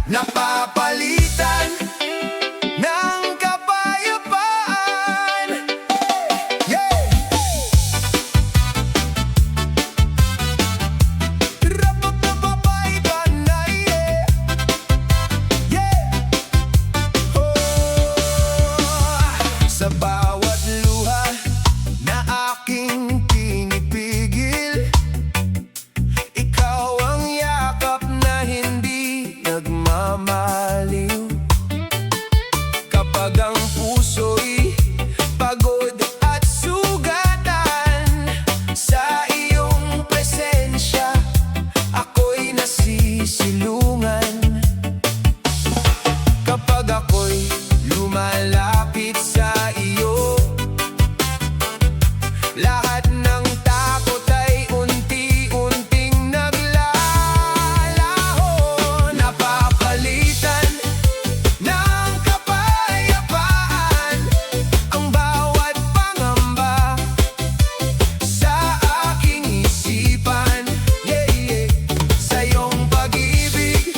napapalitan ng kapayapaan. Yeah! Rapapapapaitan na yeah! Oh! Sa bawat luha na aking pinipigil, ikaw ang yakap na hindi nagmamaliw. Kapag ang puso'y pagod at sugatan, sa iyong presensya ako'y nasisilungan. Kapag ako'y lumalapit sa iyo, lahat ng takot ay unti-unting naglalaho. Napapalitan ng kapayapaan ang bawat pangamba sa aking isipan. Yeah, yeah. Sa iyong pag-ibig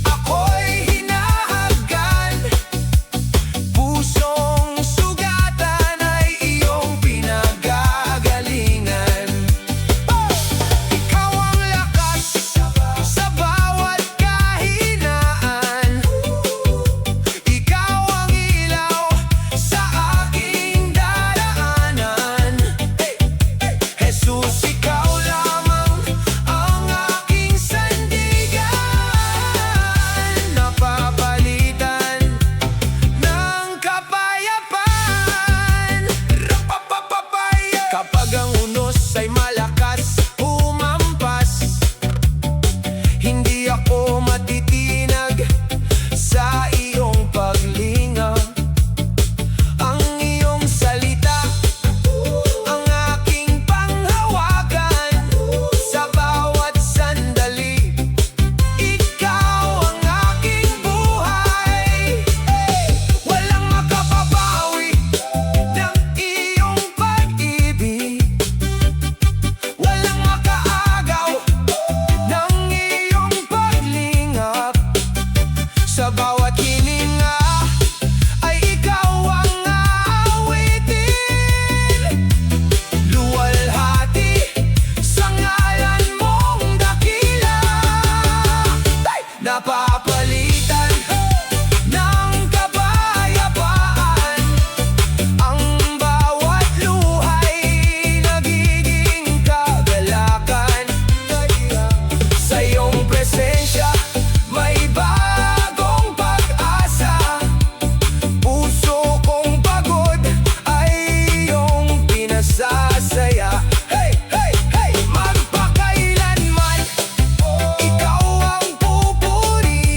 ako'y hinahagan, pusong sugatan ay iyong pinagagalingan. Ikaw ang lakas sa bawat kahinaan, ikaw ang ilaw sa aking daraanan. Jesus, ikaw lamang ang aking sandigan, napapalitan ng kapayapaan. Rapapapapaya. Kapag ang unos ay malakas humampas, hindi ako matitinag sa iyong paglingap. Ang iyong salita ang aking panghawakan sa bawat sandali. Ikaw ang aking buhay. Walang makapabawi ng iyong pag-ibig, walang makaagaw ng iyong paglingap. Sa bawat hininga ay ikaw ang aawitin, luwalhati sa ngalan mong dakila. Napapalitan ng kapayapaan ang bawat luha'y nagiging kagalakan. Sa iyong presensya may bagong pag-asa, puso kong pagod ay iyong pinasasaya. Hey, hey, hey! Magpakailanman ikaw ang pupurihin,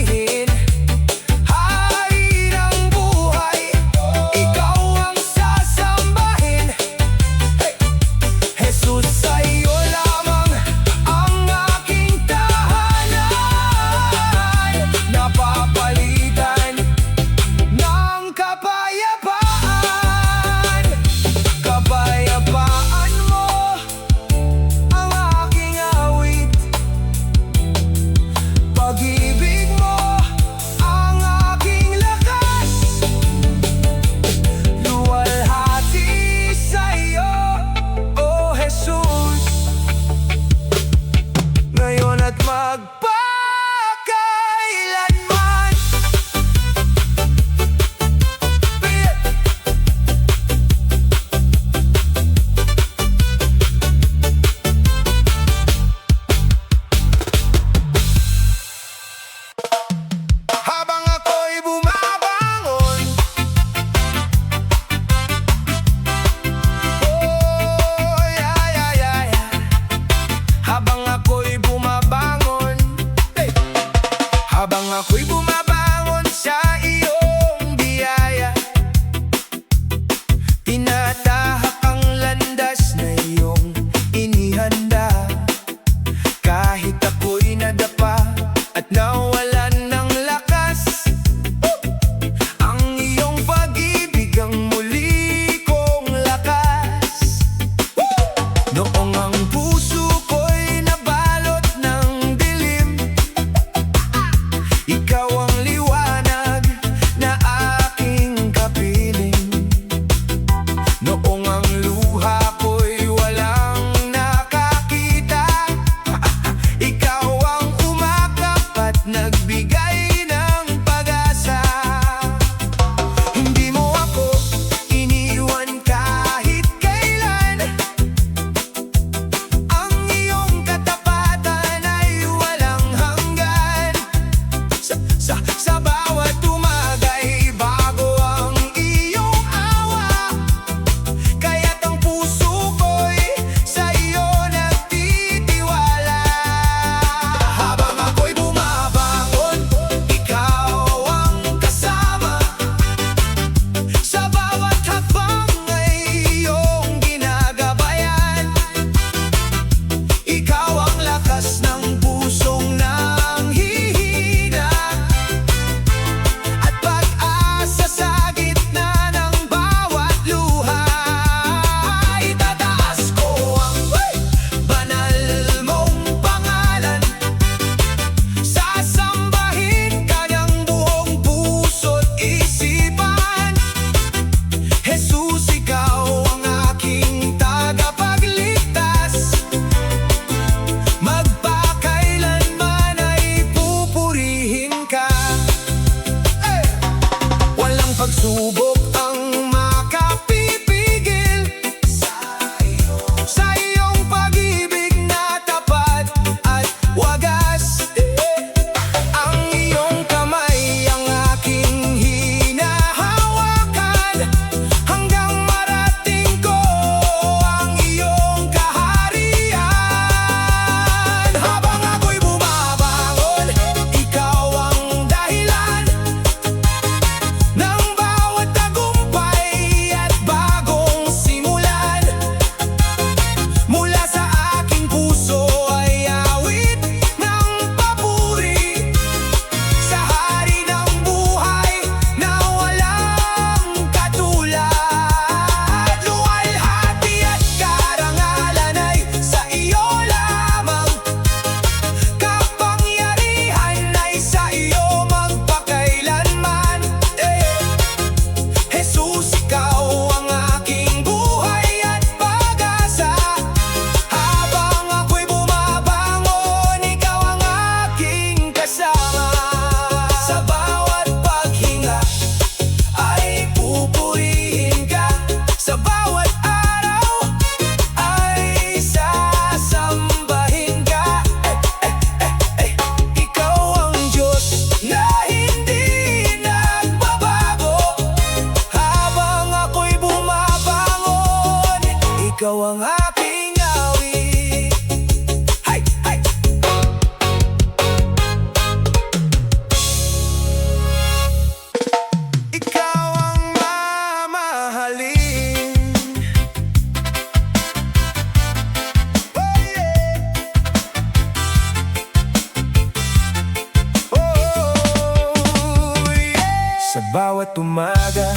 bawat umaga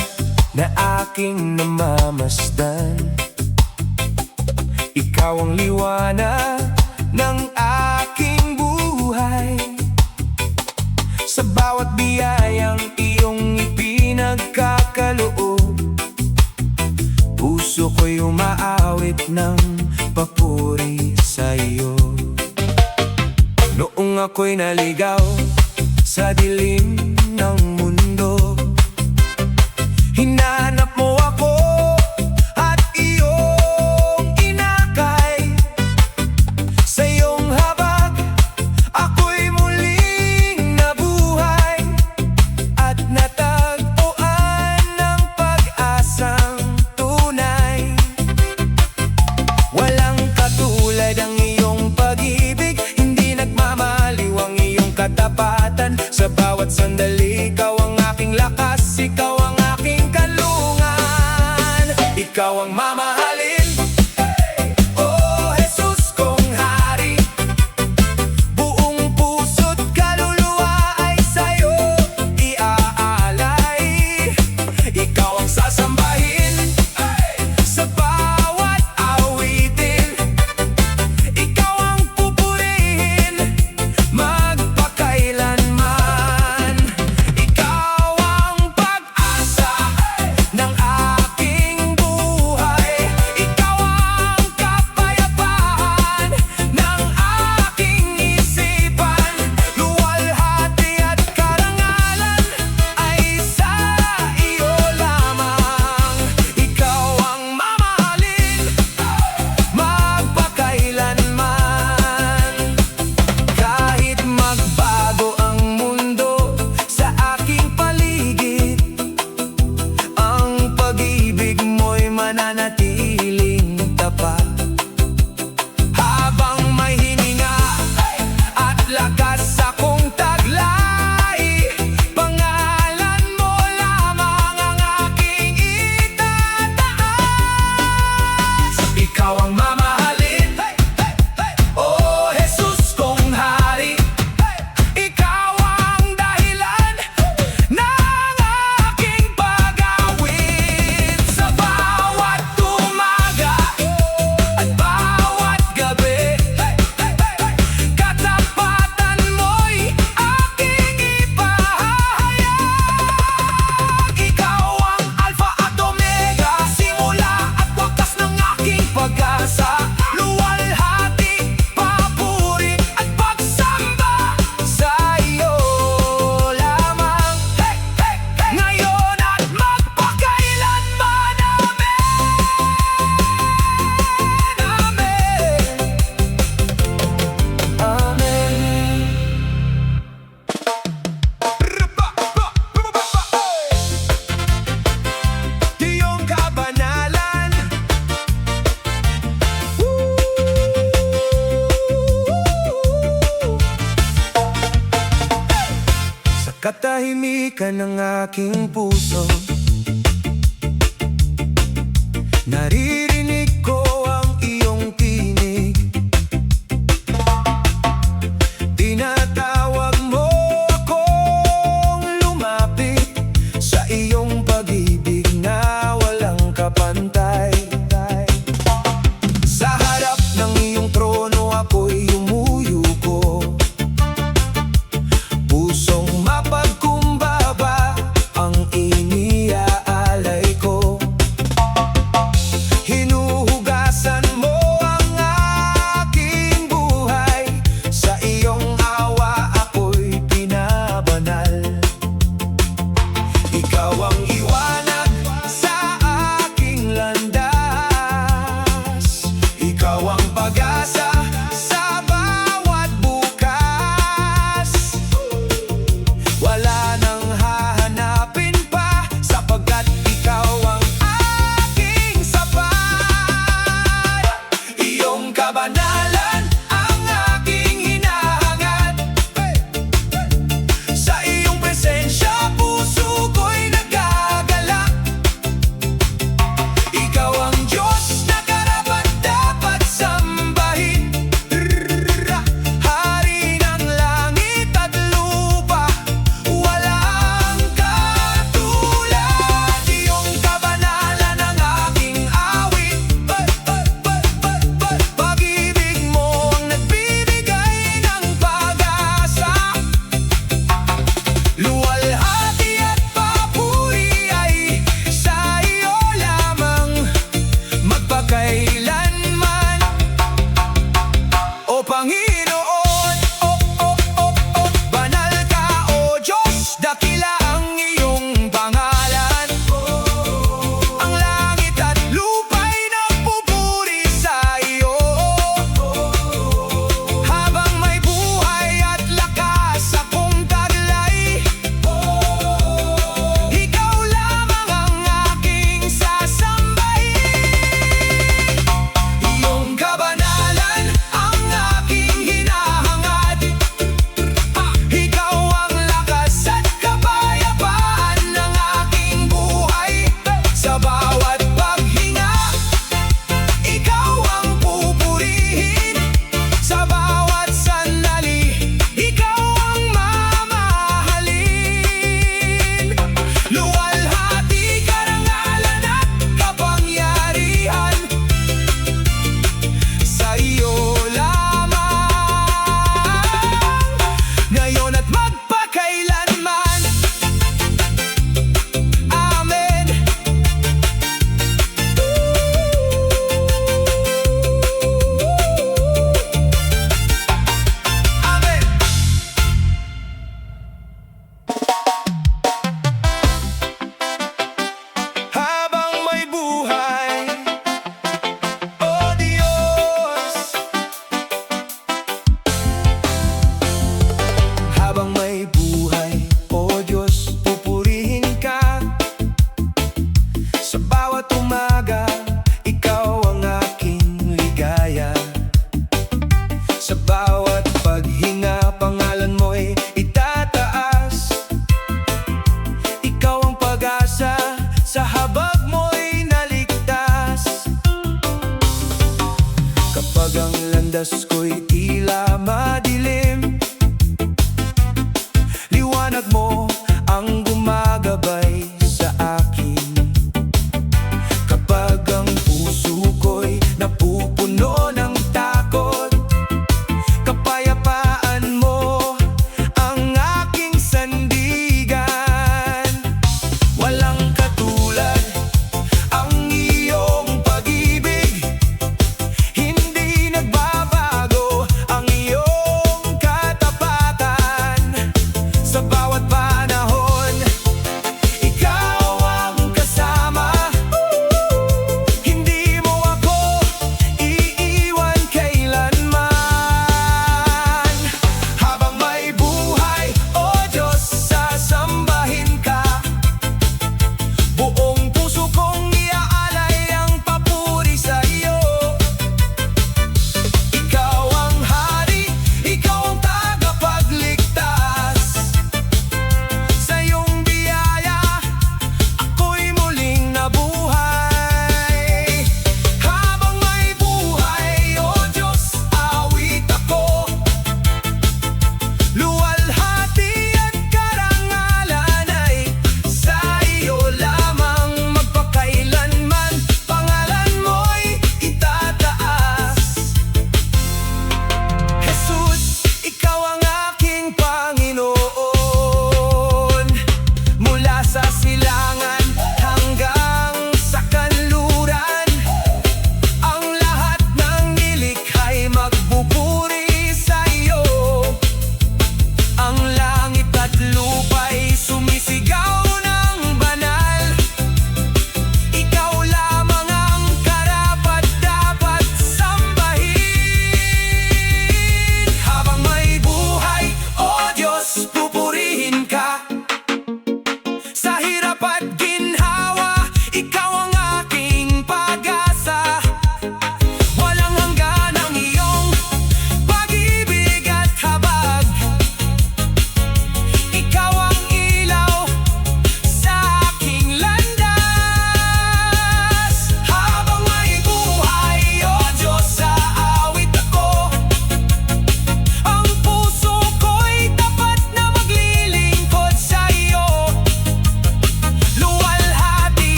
na aking namamasdan, ikaw ang liwanag ng aking buhay. Sa bawat biyayang iyong ipinagkakaloob, puso ko'y umaawit ng papuri sa iyo. Noong ako'y naligaw sa dilim ng mundo, hinanap mo ako at iyong inakay. Sa iyong habag, ako'y muling nabuhay at natagpuan ng pag-asang tunay. Walang katulad ang iyong pag-ibig, hindi nagmamaliw ang iyong katapatan. Sa bawat sandali, ikaw ang aking lakas, ikaw ang aking kalungan. Ikaw ang mamahalin, oh Jesus kong hari. Buong puso't kaluluwa ay sa'yo iaalay. Ikaw ang sasambahin sa bawat awitin. Ikaw ang pupurihin magpakailanman. Ikaw ang pag-asa ng aking buhay. Ikaw ang kapayapaan ng aking isipan. Luwalhati at karangalan ay sa iyo lamang. Ikaw ang mamahalin magpakailanman. Kahit magbago ang mundo sa aking paligid, ang pag-ibig mo'y mananatiling tapat. Habang may hininga at lakas akong taglay, pangalan mo lamang ang aking itataas. Ikaw ang mamahalin, oh Jesus kong hari. Ikaw ang dahilan ng aking pag-awit. Sa bawat umaga at bawat gabi, katapatan mo'y aking ipahahayag. Ikaw ang Alpha at Omega, simula at wakas ng aking pag-asa. Luwalhati, papuri at pagsamba sa iyo lamang. Ngayon at magpakailanman. Amen. Amen. Iyong kabanalan, sa katahimikan ng aking puso, naririnig ko ang iyong tinig. Tinatawag mo akong lumapit sa iyong pag-ibig na walang kapantay. Sa harap ng iyong trono ako'y yumuyuko, pusong mapagkumbaba ang iniaalay ko. at magpakailanman. Amen. Amen. Habang may buhay, O Diyos. Habang may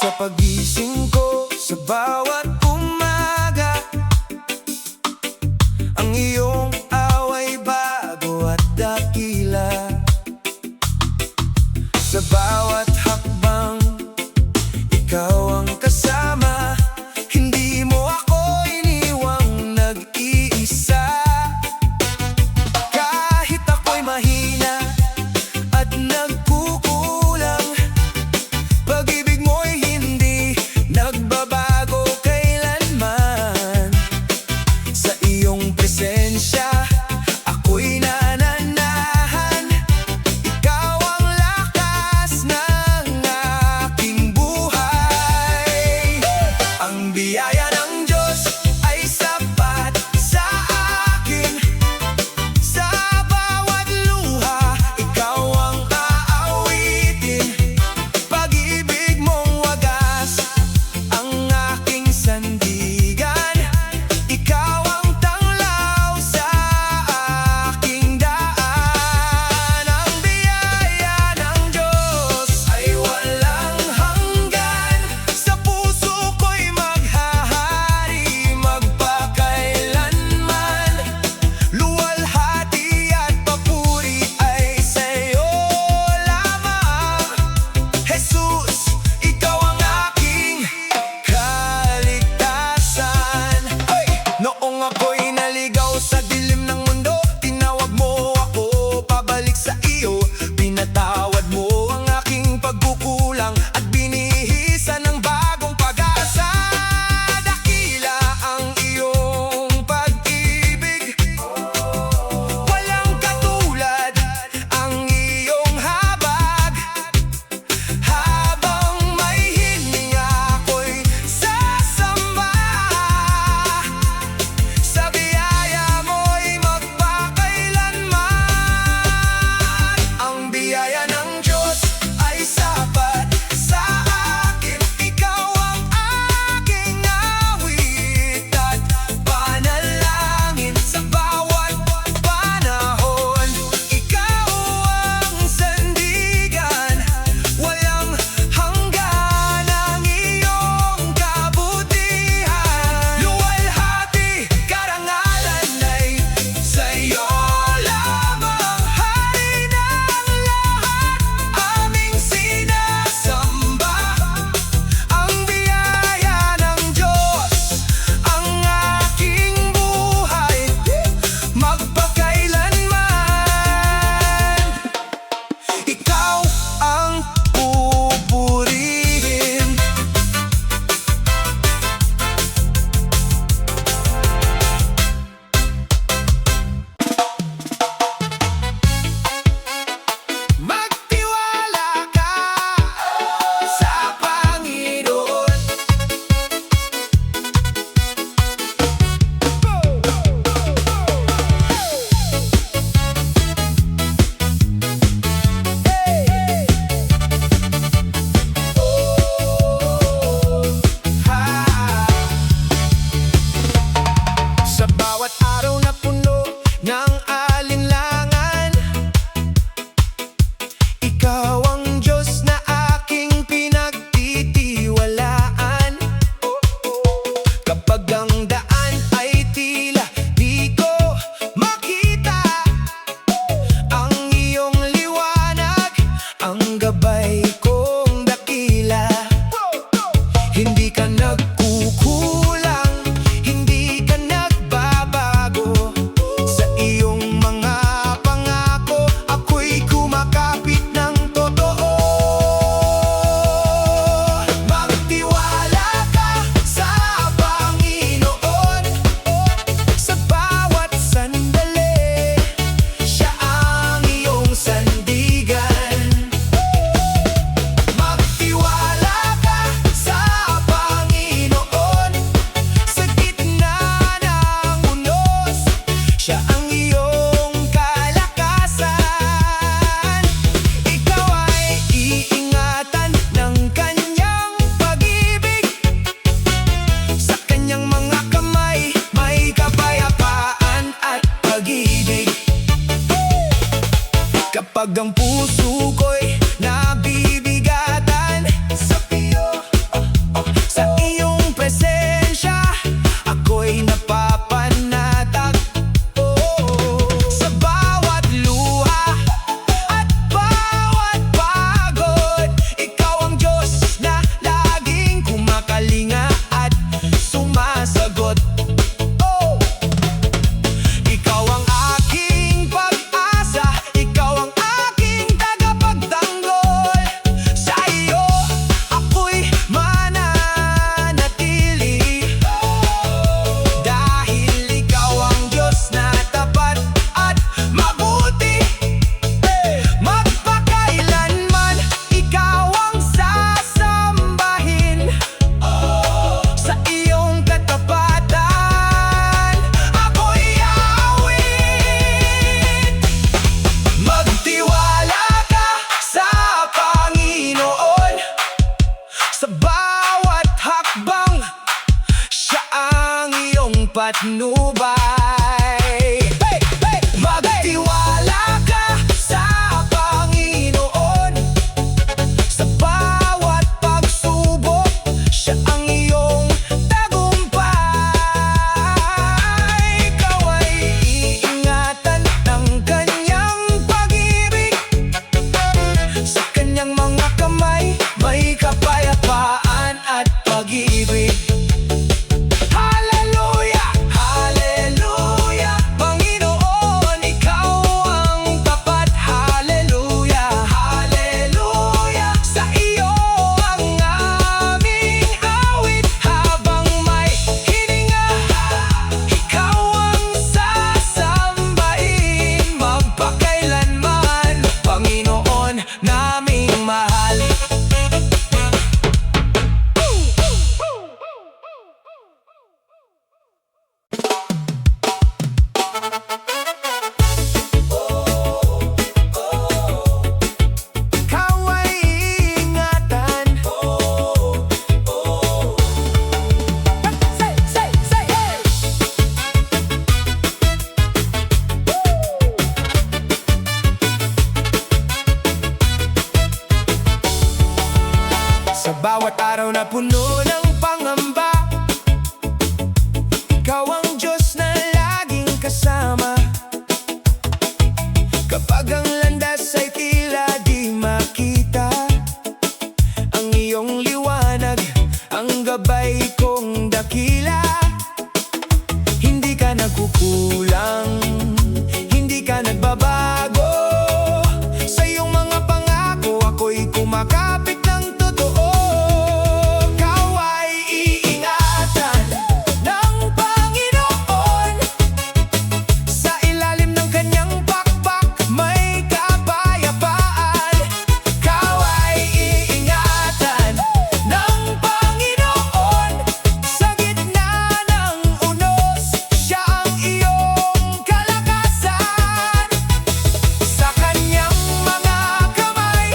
Sa pagising ko, sa bawat umaga, ang iyong away bago at dakila. Sa bawat hakbang, ikaw ang kasama. Hindi mo ako iniwang nag-iisa. Kahit ako'y mahina at nagkukulang, pag-ibig mo'y hindi nagbabago kailanman. Sa iyong presensya, ako'y nananahan. Ikaw ang lakas ng aking buhay. Ang biyaya ng Diyos ay sapat sa akin. Sa bawat luha, ikaw ang aawitin. Pag-ibig mong wagas ang aking sandigan. Ikaw ang tanglaw sa aking daan. Ang biyaya ng Diyos ay walang hanggan. Sa puso ko'y maghahari magpakailanman. Luwalhati at papuri ay sa'yo lamang. Jesus, ikaw ang aking kaligtasan. Noong ako'y naligaw sa dilim ng mundo, tinawag mo ako pabalik sa iyo. Pinatawad mo ang aking pagkukulang at binihisan ng bagong pag-asa. Dakila ang iyong pag-ibig, walang katulad ang iyong habag. Habang may hininga ako'y sasamba. Sa biyaya mo'y magpakailanman. Ang biyaya ng Diyos ay sapat sa akin. Ikaw ang aking awit at panalangin. Sa bawat panahon, ikaw ang sandigan. Walang hanggan ang iyong kabutihan. Luwalhati, karangalan ay sa'yo lamang. Hari ng lahat, aming sinasamba. Ang biyaya ng Diyos, ang aking buhay, magpakailanman. Ikaw ang pupurihin. Magtiwala ka sa Panginoon. Sa bawat araw na puno ng alinlangan, ikaw ang Diyos na aking pinagtitiwalaan. Kapag ang daan ay tila di ko makita, ang iyong liwanag ang gabay kong dakila. Hindi ka nagkukulang, hindi ka nagbabago. Sa iyong mga pangako, ako'y kumakapit ng totoo. Magtiwala ka sa Panginoon. Sa bawat sandali, siya ang iyong sandigan. Magtiwala ka sa Panginoon. Sa gitna ng unos, siya ang iyong kalakasan. Ikaw ay iingatan ng kanyang pag-ibig. Sa kanyang mga kamay, may kapayapaan at pag-ibig. Kapag ang puso ko'y nabibigatan, sa piyo patnubay. Magtiwala ka sa Panginoon. Sa bawat pagsubok, Siya ang iyong tagumpay. Ikaw ay iingatan ng Kanyang pag-ibig. Sa Kanyang mga kamay, may kapayapaan at pag-ibig. Hallelujah! Hallelujah! Panginoon, Ikaw ang tapat. Hallelujah! Hallelujah! Sa iyo ang aming awit habang may hininga. Ikaw ang sasambahin magpakailanman, Panginoon naming mahal. Ikaw ay iingatan. Sa bawat araw na puno ng pangamba, Ikaw ang Diyos na laging kasama. Kapag ang landas ay tila di makita, ang iyong liwanag, ang gabay kong dakila. Hindi ka nagkukulang, hindi ka nagbabago. Sa iyong mga pangako, ako'y kumakapit ng totoo. Ikaw ay iingatan ng Panginoon. Sa ilalim ng Kanyang pakpak, may kapayapaan. Ikaw ay iingatan ng Panginoon. Sa gitna ng unos, Siya ang iyong kalakasan. Sa Kanyang mga kamay,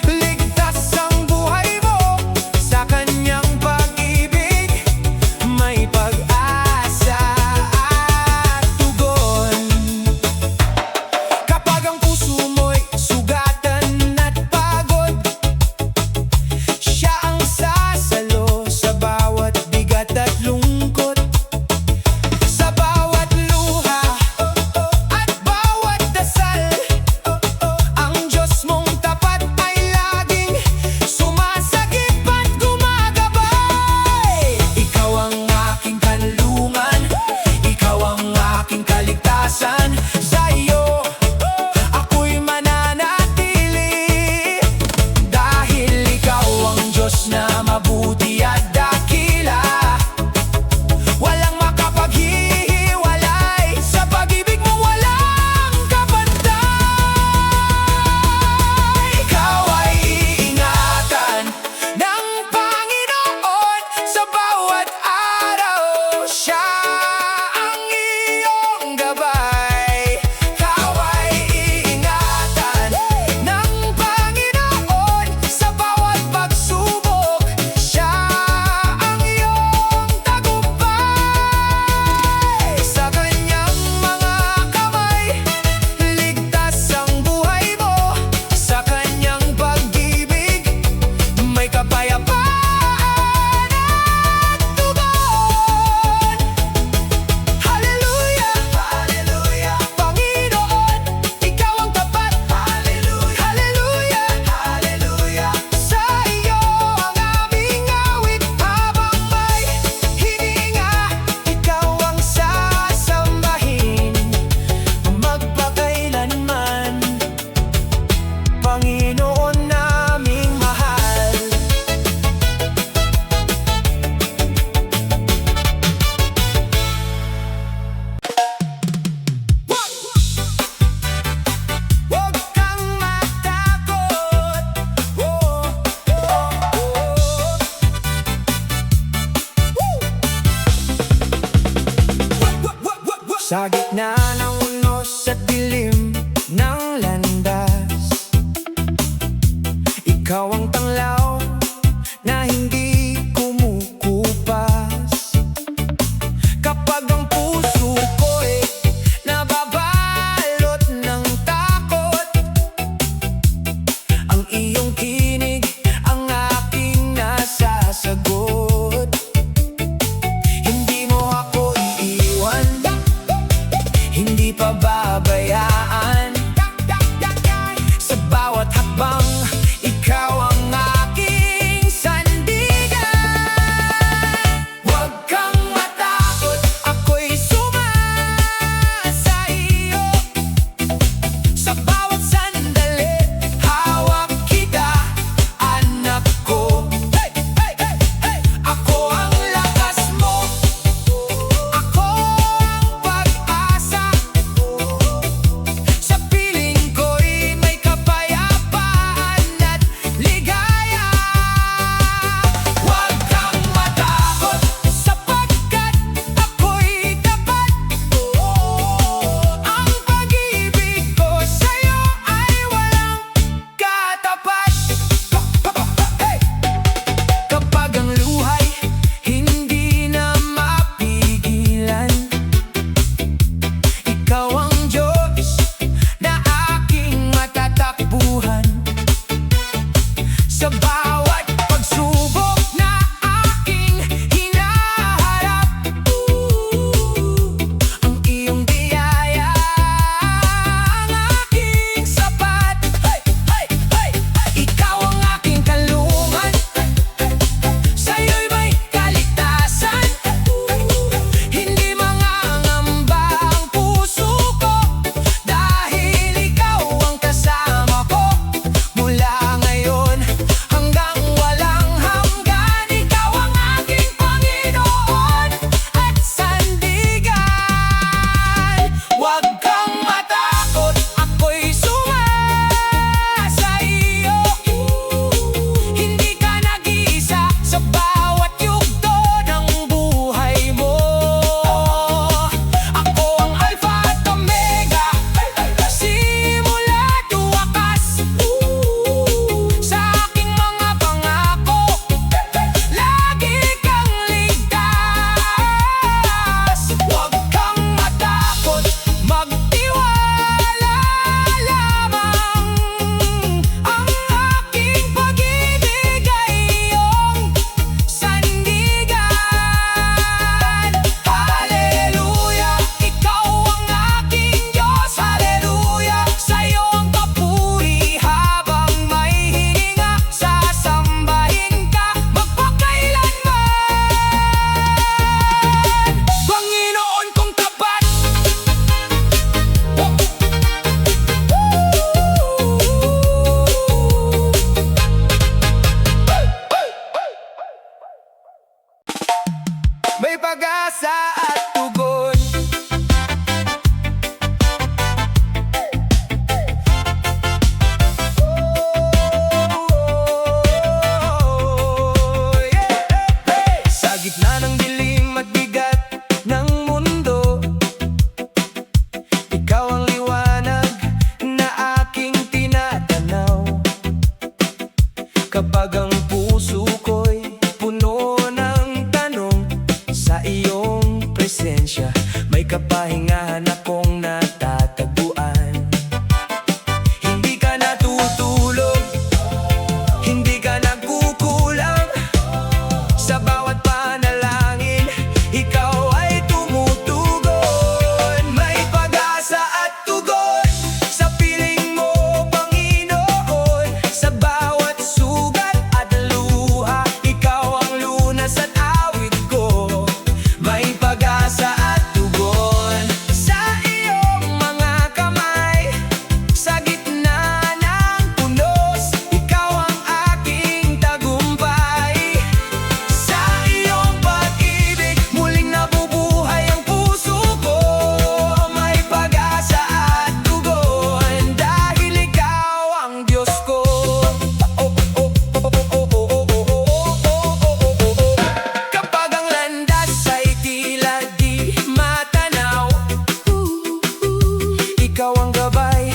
ligtas ang buhay mo. Sa Kanyang pag-ibig, may pag-asa at tugon. Kapag ang puso mo'y sugatan at pagod, Siya ang sasalo sa bawat bigat at lungkot. Sa bawat luha at bawat dasal, ang Diyos mong tapat ay laging sumasagip at gumagabay. Ikaw ang aking kanlungan, Ikaw ang aking kaligtasan. Sa iyo ako'y mananatili, dahil Ikaw ang Diyos na mabuti at dakila. Walang makapaghihiwalay, sa pag-ibig mo walang kapantay. Ikaw ay iingatan ng Panginoon. Sa bawat araw, Siya ang iyong gabay. Ikaw ay iingatan ng Panginoon. Sa bawat pagsubok, Siya ang iyong tagumpay. Sa Kanyang mga kamay, ligtas ang buhay mo. Sa Kanyang pag-ibig, may kapayapaan at tugon. Hallelujah! Hallelujah! Panginoon, Ikaw ang tapat. Hallelujah! Hallelujah! Hallelujah! Sa iyo ang aming awit habang may hininga. Ikaw ang sasambahin magpakailanman, Panginoon naming mahal. Huwag kang matakot. Sa gitna ng unos at dilim ng landas, Ikaw ang tanglaw na hindi kumukupas. Kapag ang pag-asa at tugon. Sa gitna ng dilim at bigat ng mundo, ikaw ang liwanag na aking tinatanaw. Kapag ang puso ko'y puno ng tanong, sa iyong presensya may kapahingahan akong natatagpuan. Hindi ka natutulog, hindi ka nagkukulang. Sa bawat panalangin, ikaw ay tumutugon. May pag-asa at tugon sa piling mo, Panginoon. Sa bawat sugat at luha, ikaw ang lunas at awit ko. May pag-asa at tugon sa iyong mga kamay. Sa gitna ng punos, ikaw ang aking tagumpay. Sa iyong pag-ibig, muling nabubuhay ang puso ko. May pag-asa at tugon dahil ikaw ang Diyos ko. Kapag ang landas ay tila di matanaw, ikaw ang gabay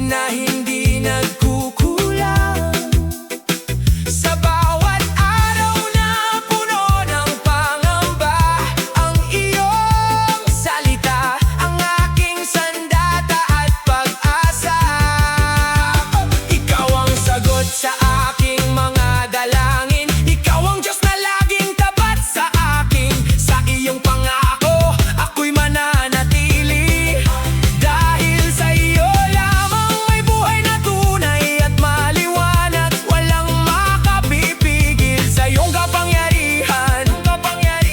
na hindi nagkukulang. Sa bawat araw na puno ng pangamba, ang iyong salita ang aking sandata at pag-asa. Ikaw ang sagot sa aking mga dalangin. Ikaw ang Diyos na laging tapat sa akin. Sa iyong pangako, ako'y mananatili. Dahil sa iyo lamang may buhay na tunay at maliwanag. Walang makapipigil sa iyong kapangyarihan.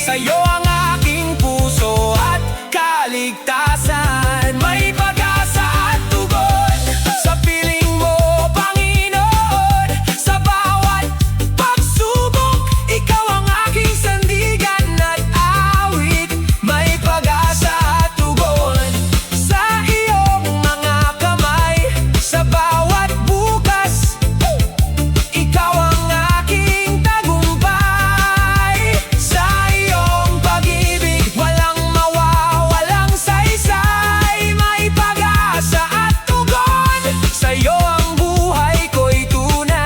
Sa iyo ang aking puso at kaligtasan. May pag-asa at tugon sa piling mo, Panginoon. Sa bawat pagsubok, ikaw ang aking sandigan at awit. May pag-asa at tugon sa iyong mga kamay. Sa bawat bukas, ikaw ang aking tagumpay. Sa iyong pag-ibig, walang mawawalang saysay. May pag-asa at tugon, sa iyo ang buhay ko'y tunay.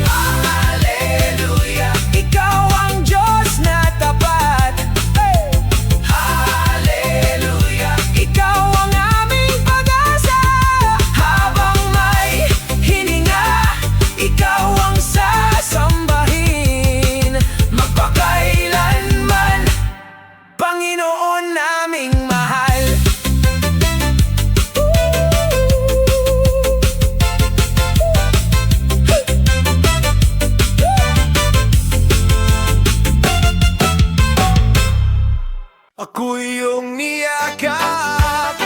Hallelujah, ikaw ang Diyos na tapat. Hallelujah, ikaw ang aming pag-asa. Habang may hininga, ikaw ang sasambahin. Magpakailanman, Panginoon naming mahal. Ako iyong niyakap.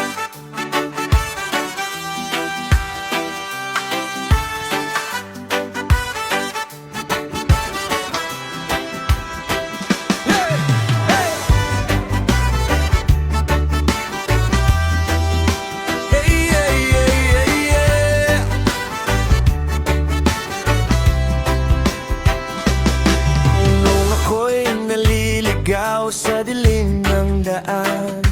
Nung ako'y naliligaw sa dilim ng daan,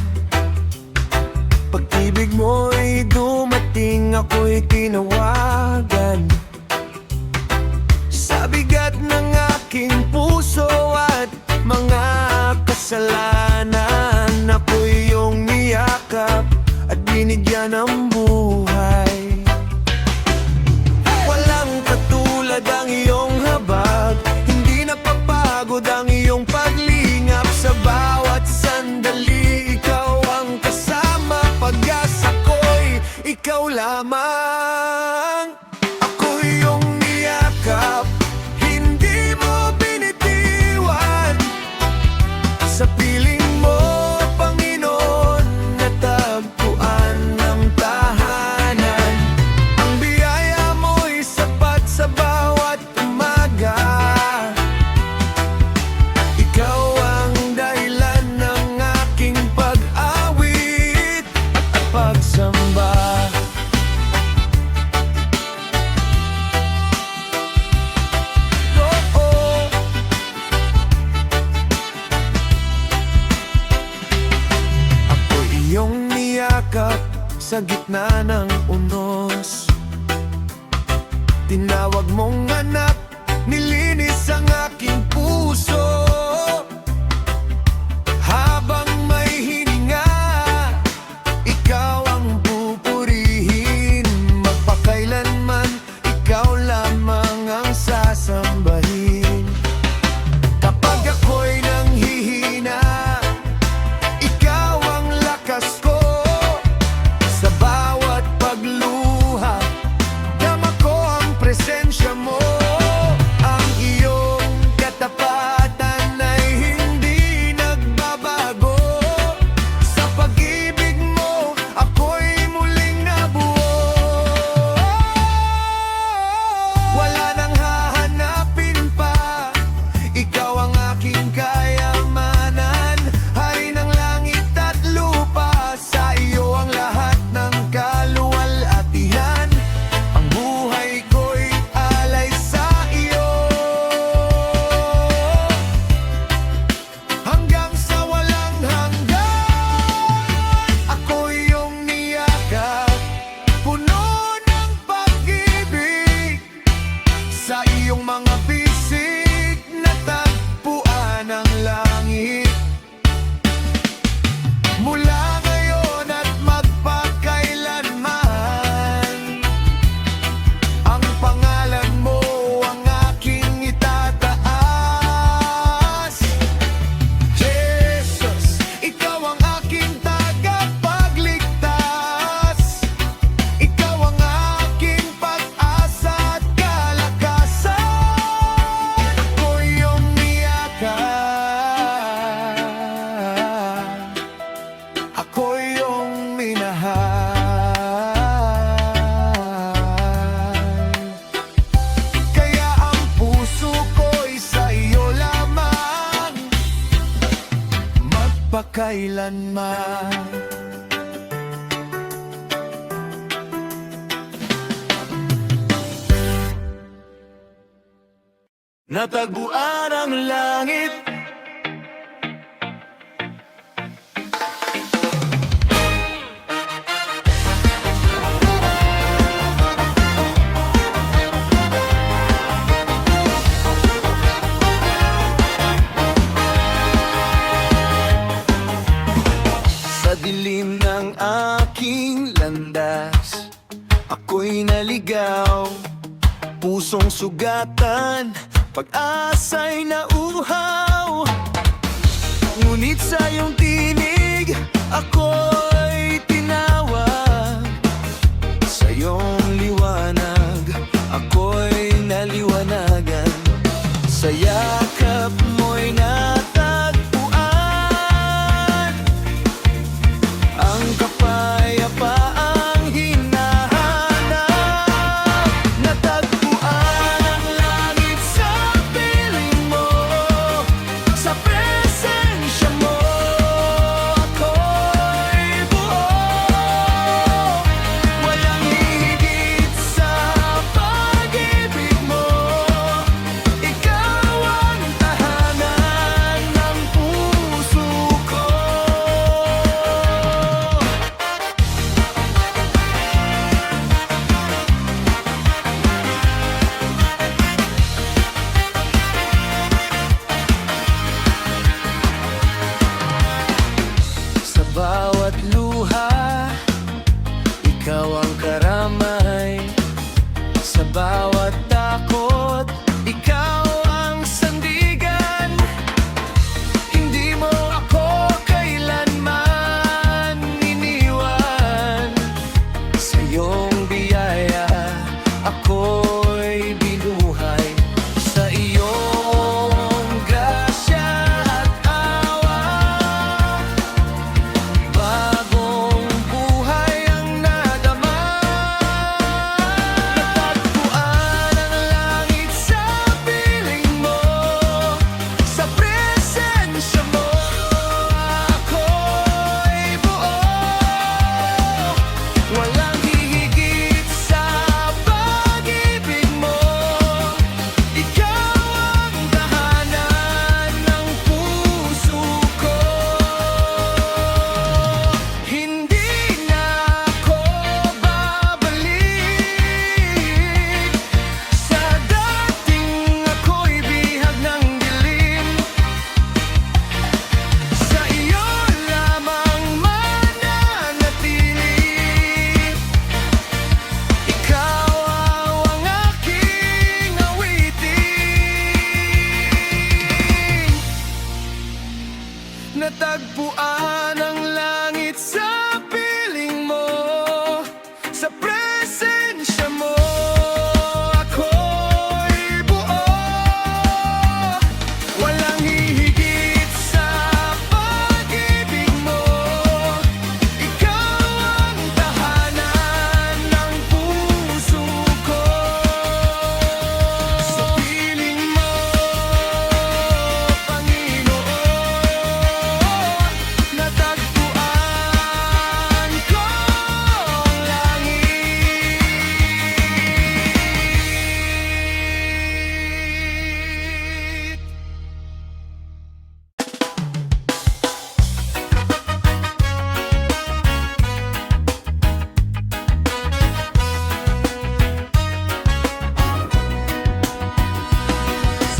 pag-ibig mo'y dumating, ako'y tinawagan. Sa bigat ng aking puso at mga kasalanan, ako'y iyong niyakap at binigyan ng buhay. Walang katulad ang iyong habag, hindi napapagod ang iyong paglingap. Sa bawat sandali, ikaw ang kasama. Pag-asa ko'y ikaw lamang. Ako iyong niyakap, hindi mo binitiwan. Sa piling mo, Panginoon, natagpuan ng tahanan. sa gitna ng unos. Tinawag mong anak, nilinis ang aking puso. Habang may hininga, ikaw ang pupurihin. Magpakailanman, ikaw lamang ang sasambahin. Kapag ako'y nanghihina, ikaw ang lakas ko. Sa bawat pagluha, dama ko ang presensya mo. Ang iyong katapatan ay hindi nagbabago. Sa pag-ibig mo, ako'y muling nabuo. Wala nang hahanapin pa, ikaw ang aking kayamanan. Hari ng langit at lupa, sa iyo ang lahat ng kaluwalhatian. Ang buhay ko'y alay sa iyo, hanggang sa walang hanggan. Ako iyong niyakap, puno ng pag-ibig. Sa iyong mga bisig, natagpuan ang langit. Mula ngayon at magpakailanman, ang pangalan mo ang aking itataas. Jesus, ikaw ang aking tagapagligtas. Ikaw ang aking pag-asa at kalakasan. Ako iyong niyakap, ako iyong minahal. Kaya ang puso ko'y sa iyo lamang, magpakailanman. Natagpuan ang langit. Sa dilim ng aking landas, ako'y naligaw. Pusong sugatan, pag-asa'y nauhaw. Ngunit sa iyong tinig, ako'y tinawag. Sa iyong liwanag, ako'y naliwanagan. Sa yakap mo'y natagpuan ang kapayapaang hinahanap. Natagpuan ang langit sa piling mo, sa presensya mo ako'y buo. Walang higit sa pag-ibig mo, ikaw ang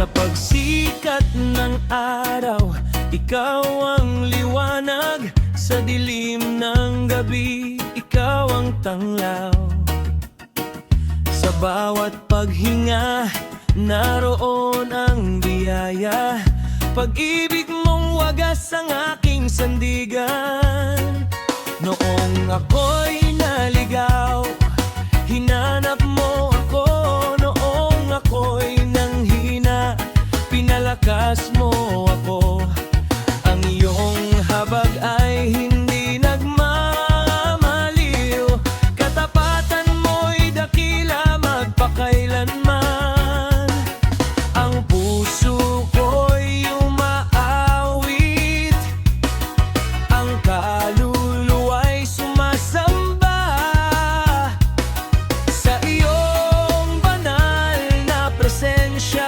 Sa pagsikat ng araw, ikaw ang liwanag. Sa dilim ng gabi, ikaw ang tanglaw. Sa bawat paghinga, naroon ang biyaya. Pag-ibig mong wagas ang aking sandigan. Noong ako'y naligaw, hinanap mo ako. Noong ako'y nanghina, pinalakas mo ako. Ang iyong habag ay hindi nagmamaliw. Katapatan mo'y dakila magpakailanman. Ang puso ko'y umaawit, ang kaluluwa'y sumasamba sa iyong banal na presensya.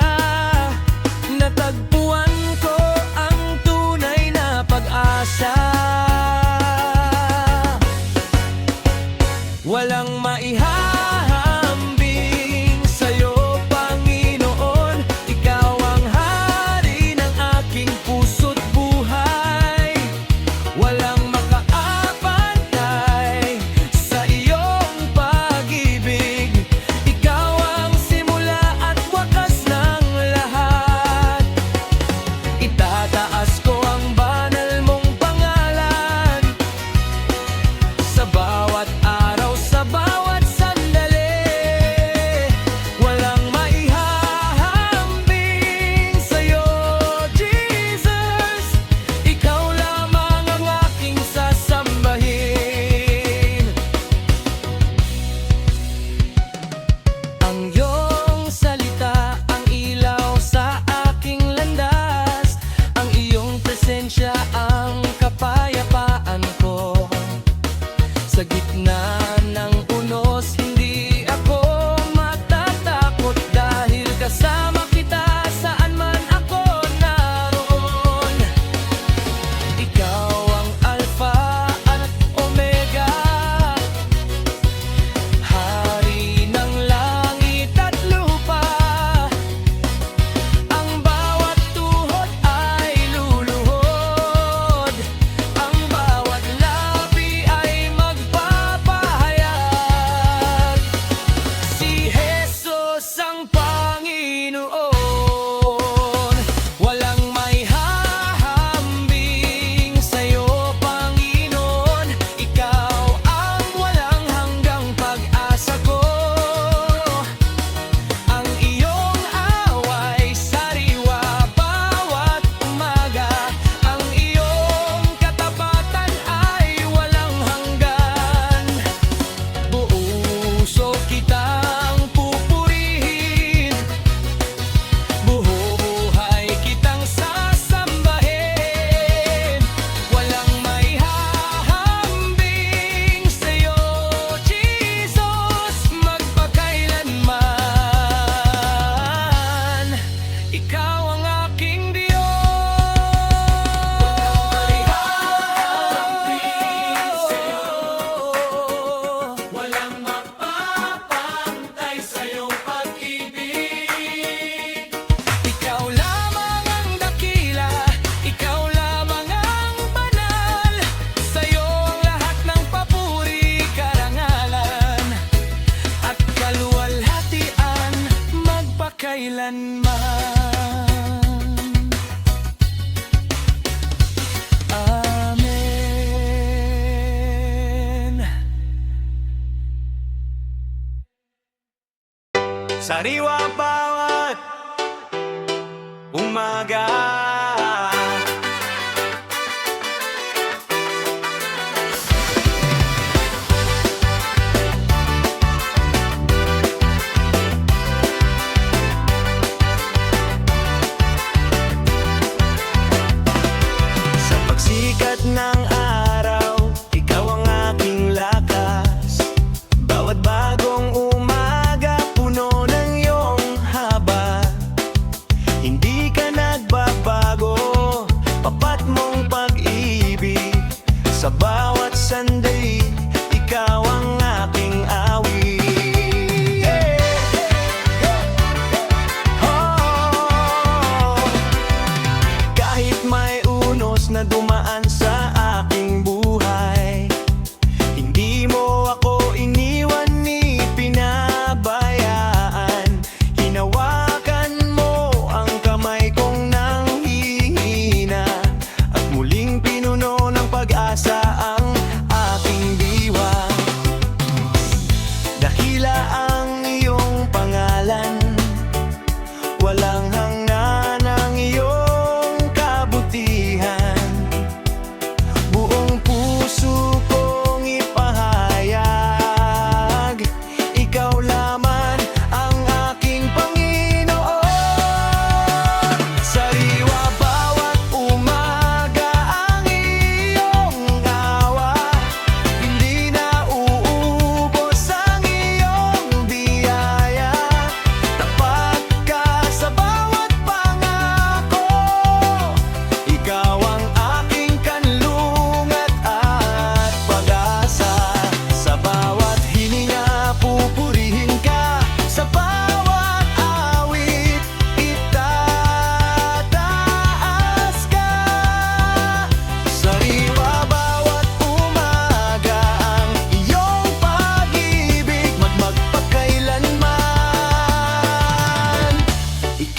Natagpuan ko ang tunay na pag-asa. Walang maihahambing sa'yo, Panginoon. Ikaw ang hari ng aking puso't buhay. Walang makaapantay sa iyong pag-ibig. Ikaw ang simula at wakas ng lahat. Itataas ko ang banal mong pangalan sa bawat araw, sa bawat sandali. Walang maihahambing sa'yo, Jesus. Ikaw lamang ang aking sasambahin. Ang iyong salita, ang ilaw sa aking landas. Ang iyong presensya, ang kapayapaan ko. Sa gitna ng unos, hindi ako matatakot. Dahil kasama kita, saan man ako naroon. Ikaw ang Alpha at Omega, hari ng langit at lupa. Ang bawat tuhod ay luluhod, ang bawat labi ay magpapahayag. Si Jesus ang Panginoon. Walang maihahambing sa'yo, Panginoon. Ikaw ang walang hanggang pag-asa ko. Ang iyong away sariwa bawat umaga. Ang iyong katapatan ay walang hanggan. Buuso kitang pupurihin, buhay kitang sasambahin. Walang maihahambing sa'yo, Jesus, magpakailanman. Ikaw ang aking Diyos. Walang mapapantay sa'yong pag-ibig. Ikaw lamang ang dakila, ikaw lamang ang banal. Sa'yo ang lahat ng papuri, karangalan at kaluwalhatian magpakailanman. Amen. Sariwa bawat umaga. Sa pagsikat ng araw, ikaw ang aking lakas. Bawat bagong umaga, puno ng iyong haba. Hindi ka nagbaba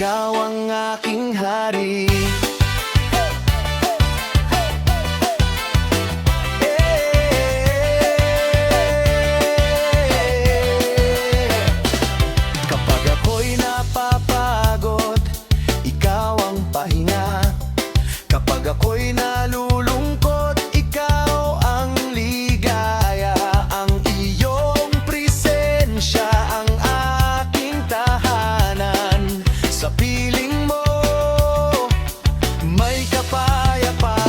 ikaw ang aking hari. Kapag ako'y napapagod, ikaw ang pahinga. Kapag ako'y nalulungkot, ikaw ang ligaya. Ang iyong presensya ang aking tahanan. Sa piling mo, may kapayapaan.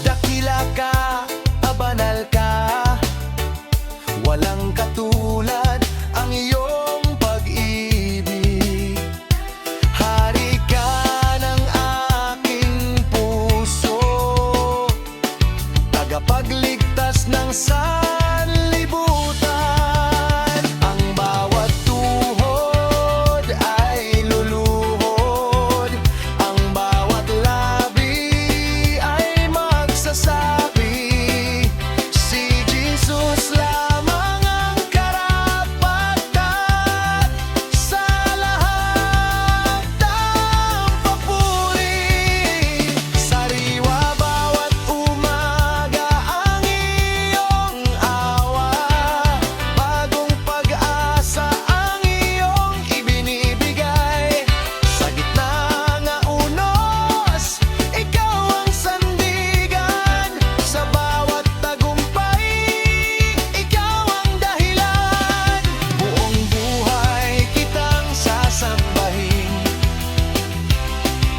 Dakila ka, abanal ka, walang katulad ang iyong pag-ibig. Hari ka ng aking puso, tagapagligtas ng sanlibutan. Ang bawat tuhod ay luluhod, ang bawat labi ay magsasabi, si Jesus lamang ang karapat-dapat sa lahat ng papuri. Sariwa bawat umaga ang iyong awa, bagong pag-asa ang iyong ibinibigay. Sa gitna ng unos, ikaw ang sandigan. Sa bawat tagumpay, ikaw ang dahilan. Buong buhay kitang sasambahin,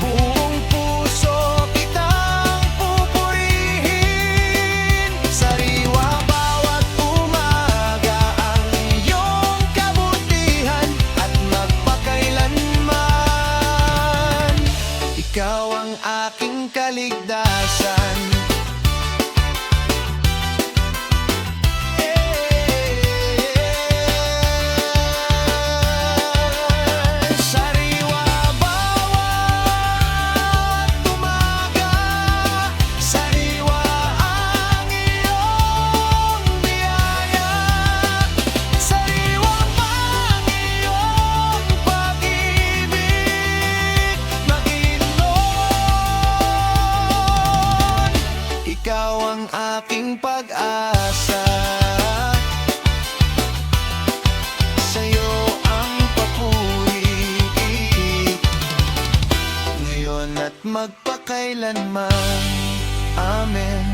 buong puso kitang pupurihin. Sariwa bawat umaga ang iyong kabutihan, at magpakailanman ikaw ang aking kaligtasan. Sariwa bawat umaga, sariwa ang iyong biyaya, sariwa ang iyong pag-ibig, Panginoon. Ikaw ang aking pag-asa, sa'yo ang papuri, ngayon at magpakailanman. Amen.